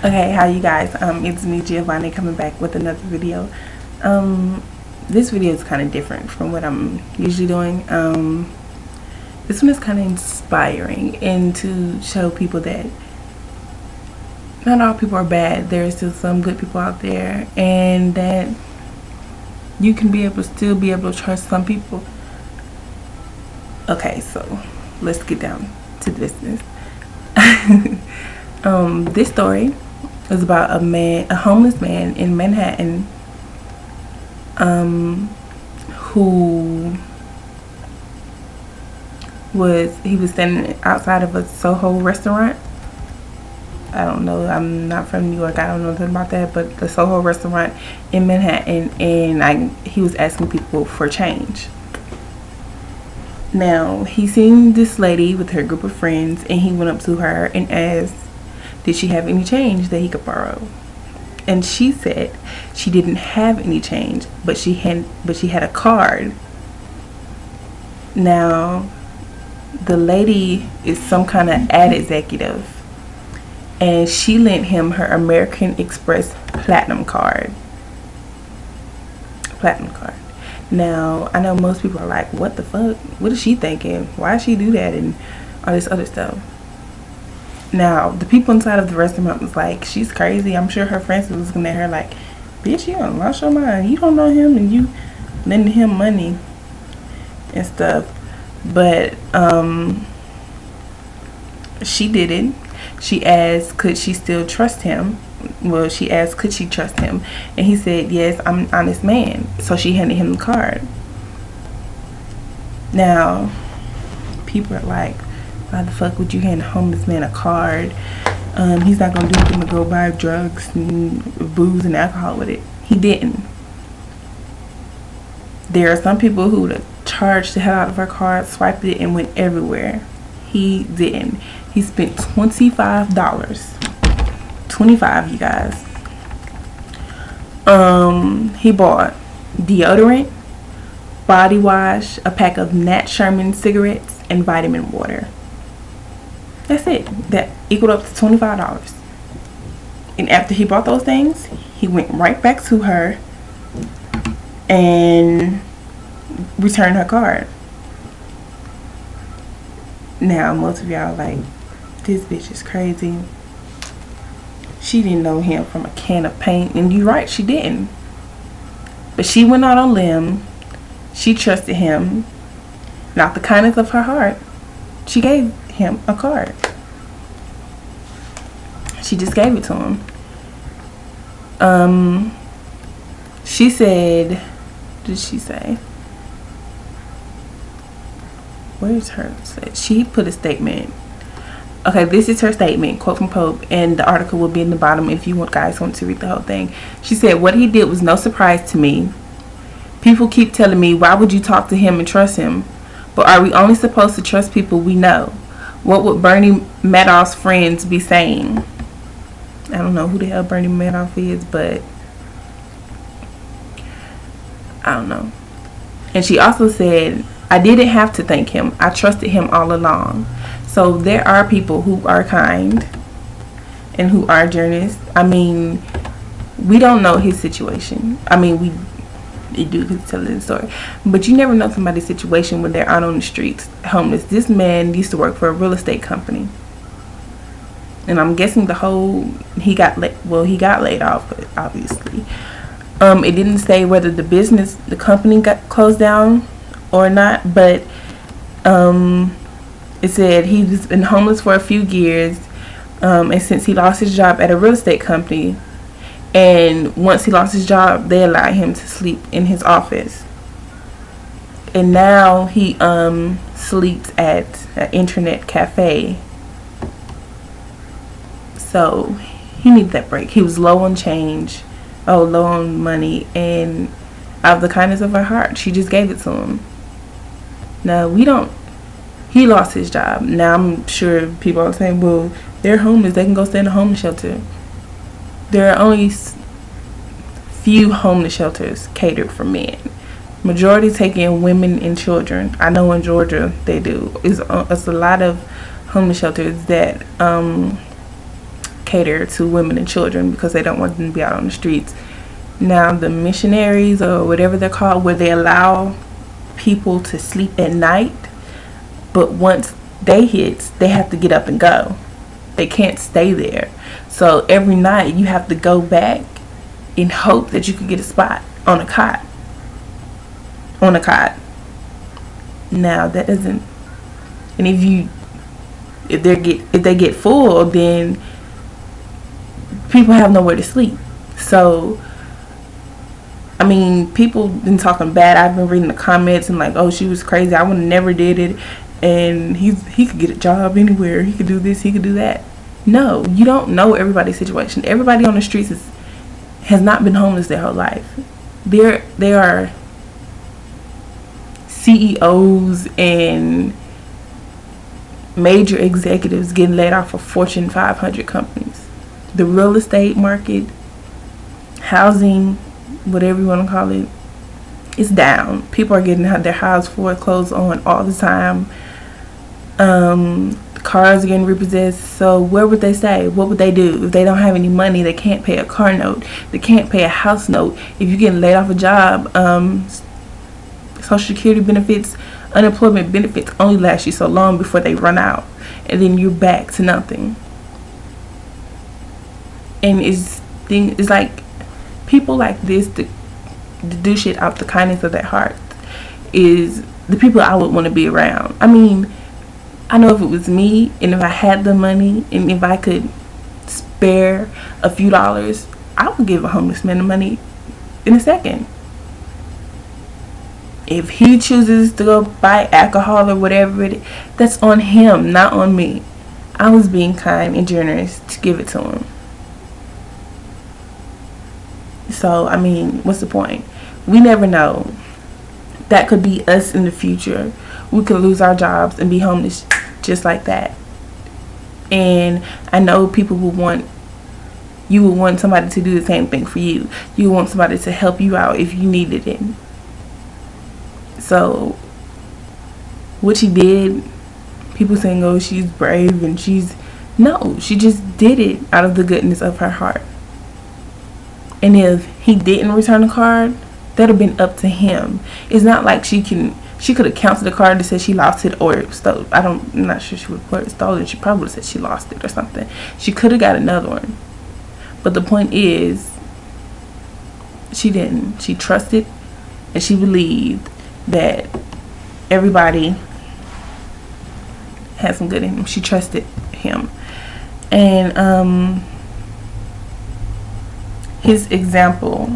Okay, how you guys? It's me, Giovanni, coming back with another video. This video is kind of different from what I'm usually doing. This one is kind of inspiring and to show people that not all people are bad. There is still some good people out there, and that you can still be able to trust some people. Okay, so let's get down to business. This story is about a homeless man in Manhattan, who was standing outside of a Soho restaurant. I don't know, I'm not from New York, I don't know nothing about that, but the Soho restaurant in Manhattan, and he was asking people for change. Now, he seen this lady with her group of friends, and he went up to her and asked, did she have any change that he could borrow? And she said she didn't have any change, but she had a card. Now, the lady is some kind of ad executive, and she lent him her American Express Platinum card. Now, I know most people are like, what the fuck? What is she thinking? Why she do that and all this other stuff? Now, the people inside of the restaurant was like, she's crazy. I'm sure her friends was looking at her like, bitch, you done lost your mind. You don't know him and you lending him money and stuff. But she didn't. She asked, could she still trust him? Well, she asked, could she trust him? And he said, yes, I'm an honest man. So she handed him the card. Now, people are like, why the fuck would you hand a homeless man a card? He's not gonna do anything but go buy drugs and booze and alcohol with it. He didn't. There are some people who would charged the hell out of her card, swiped it, and went everywhere. He didn't. He spent $25. $25, you guys. He bought deodorant, body wash, a pack of Nat Sherman cigarettes, and vitamin water. That's it. That equaled up to $25. And after he bought those things, he went right back to her and returned her card. Now, most of y'all like, this bitch is crazy. She didn't know him from a can of paint. And you're right, she didn't. But she went out on a limb. She trusted him. Not the kindness of her heart. She gave him a card. She just gave it to him. She said, what did she say? Where's her? She put a statement. Okay, this is her statement, quote from Pope, and the article will be in the bottom if you guys want to read the whole thing. She said, what he did was no surprise to me. People keep telling me, why would you talk to him and trust him? But are we only supposed to trust people we know? What would Bernie Madoff's friends be saying? I don't know who the hell Bernie Madoff is, but I don't know. And she also said, I didn't have to thank him. I trusted him all along. So there are people who are kind and who are generous. I mean, we don't know his situation. I mean, we do tell the story, but you never know somebody's situation when they're out on the streets homeless. This man used to work for a real estate company, and I'm guessing he got laid off, but obviously it didn't say whether the company got closed down or not, but it said he's been homeless for a few years, and since he lost his job at a real estate company, and once he lost his job, they allowed him to sleep in his office, and now he sleeps at an internet cafe. So he needs that break. He was low on change, low on money, and out of the kindness of her heart, she just gave it to him. Now, he lost his job. Now, I'm sure people are saying, well, they're homeless, they can go stay in a homeless shelter. There are only few homeless shelters catered for men. Majority take in women and children. I know in Georgia they do. It's a lot of homeless shelters that cater to women and children because they don't want them to be out on the streets. Now the missionaries, or whatever they're called, where they allow people to sleep at night, but once day hits, they have to get up and go. They can't stay there. So every night you have to go back in hope that you could get a spot on a cot. Now that doesn't, and if they get full, then people have nowhere to sleep. So I mean, people been talking bad. I've been reading the comments and like, oh, she was crazy, I would have never did it, and he could get a job anywhere, he could do this, he could do that. No, you don't know everybody's situation. Everybody on the streets has not been homeless their whole life. They are CEOs and major executives getting laid off of Fortune 500 companies. The real estate market, housing, whatever you want to call it, is down. People are getting their house foreclosed on all the time. Cars are getting repossessed. So where would they stay? What would they do if they don't have any money? They can't pay a car note, they can't pay a house note. If you're getting laid off a job, Social Security benefits, unemployment benefits only last you so long before they run out, and then you're back to nothing. And it's like people like this to do shit out the kindness of their heart is the people I would want to be around. I mean, I know if it was me, and if I had the money, and if I could spare a few dollars, I would give a homeless man the money in a second. If he chooses to go buy alcohol or whatever that's on him, not on me. I was being kind and generous to give it to him. So, I mean, what's the point? We never know. That could be us in the future. We could lose our jobs and be homeless just like that. And I know people you would want somebody to do the same thing for you. You want somebody to help you out if you needed it. So what she did, people saying, oh, she's brave, and no, she just did it out of the goodness of her heart. And if he didn't return the card, that would have been up to him. It's not like she could have canceled the card that said she lost it or it was stolen. I'm not sure she would have put it stolen. She probably would have said she lost it or something. She could have got another one. But the point is, she didn't. She trusted and she believed that everybody had some good in him. She trusted him. And his example,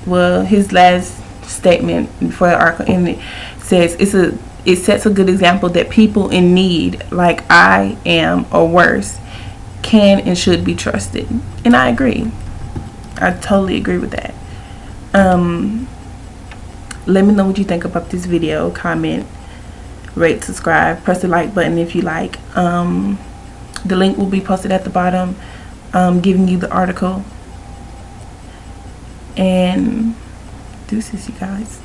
well, his last statement before the article ended says, it sets a good example that people in need, like I am or worse, can and should be trusted. And I agree. I totally agree with that. Let me know what you think about this video. Comment, rate, subscribe, press the like button if you like. The link will be posted at the bottom, giving you the article. And deuces, you guys.